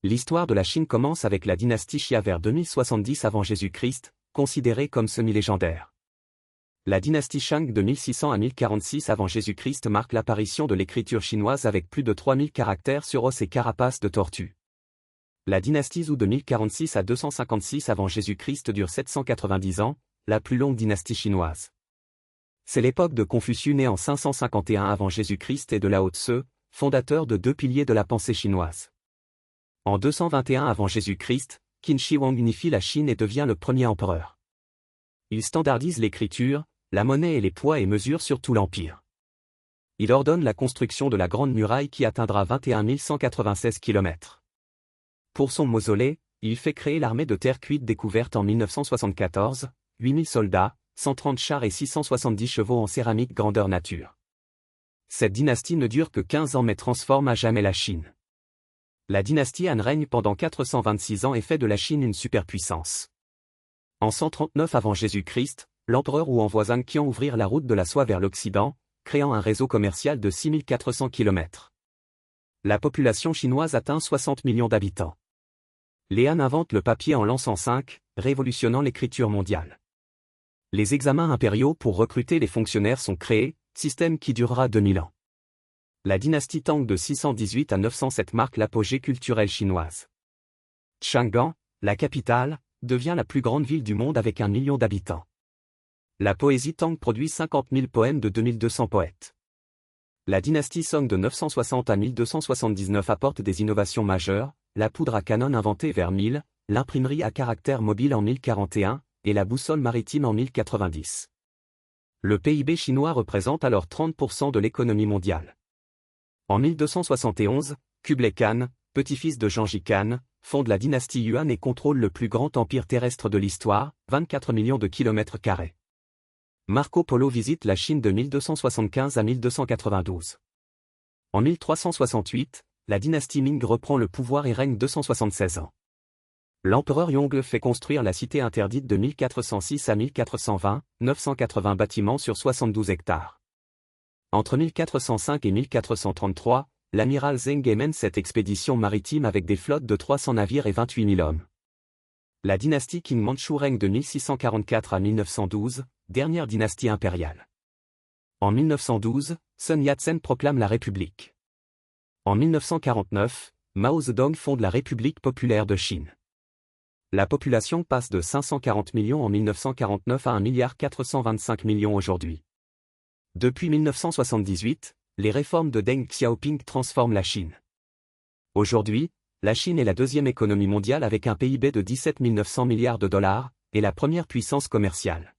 L'histoire de la Chine commence avec la dynastie Xia vers 2070 avant Jésus-Christ, considérée comme semi-légendaire. La dynastie Shang de 1600 à 1046 avant Jésus-Christ marque l'apparition de l'écriture chinoise avec plus de 3000 caractères sur os et carapaces de tortue. La dynastie Zhou de 1046 à 256 avant Jésus-Christ dure 790 ans, la plus longue dynastie chinoise. C'est l'époque de Confucius né en 551 avant Jésus-Christ et de Lao Tse, fondateur de deux piliers de la pensée chinoise. En 221 avant Jésus-Christ, Qin Shi Huang unifie la Chine et devient le premier empereur. Il standardise l'écriture, la monnaie et les poids et mesures sur tout l'empire. Il ordonne la construction de la Grande Muraille qui atteindra 21 196 km. Pour son mausolée, il fait créer l'armée de terre cuite découverte en 1974, 8000 soldats, 130 chars et 670 chevaux en céramique grandeur nature. Cette dynastie ne dure que 15 ans mais transforme à jamais la Chine. La dynastie Han règne pendant 426 ans et fait de la Chine une superpuissance. En 139 avant Jésus-Christ, l'empereur Wu envoie Zhang Qian ouvrir la route de la soie vers l'Occident, créant un réseau commercial de 6400 km. La population chinoise atteint 60 millions d'habitants. Les Han inventent le papier en l'an 105, révolutionnant l'écriture mondiale. Les examens impériaux pour recruter les fonctionnaires sont créés, système qui durera 2000 ans. La dynastie Tang de 618 à 907 marque l'apogée culturelle chinoise. Chang'an, la capitale, devient la plus grande ville du monde avec 1 million d'habitants. La poésie Tang produit 50 000 poèmes de 2200 poètes. La dynastie Song de 960 à 1279 apporte des innovations majeures, la poudre à canon inventée vers 1000, l'imprimerie à caractère mobile en 1041, et la boussole maritime en 1090. Le PIB chinois représente alors 30% de l'économie mondiale. En 1271, Kublai Khan, petit-fils de Genghis Khan, fonde la dynastie Yuan et contrôle le plus grand empire terrestre de l'histoire, 24 millions de kilomètres carrés. Marco Polo visite la Chine de 1275 à 1292. En 1368, la dynastie Ming reprend le pouvoir et règne 276 ans. L'empereur Yongle fait construire la cité interdite de 1406 à 1420, 980 bâtiments sur 72 hectares. Entre 1405 et 1433, l'amiral Zheng mène cette expédition maritime avec des flottes de 300 navires et 28 000 hommes. La dynastie Qing Manchu règne de 1644 à 1912, dernière dynastie impériale. En 1912, Sun Yat-sen proclame la République. En 1949, Mao Zedong fonde la République populaire de Chine. La population passe de 540 millions en 1949 à 1,425 milliard aujourd'hui. Depuis 1978, les réformes de Deng Xiaoping transforment la Chine. Aujourd'hui, la Chine est la deuxième économie mondiale avec un PIB de 17 900 milliards de dollars, et la première puissance commerciale.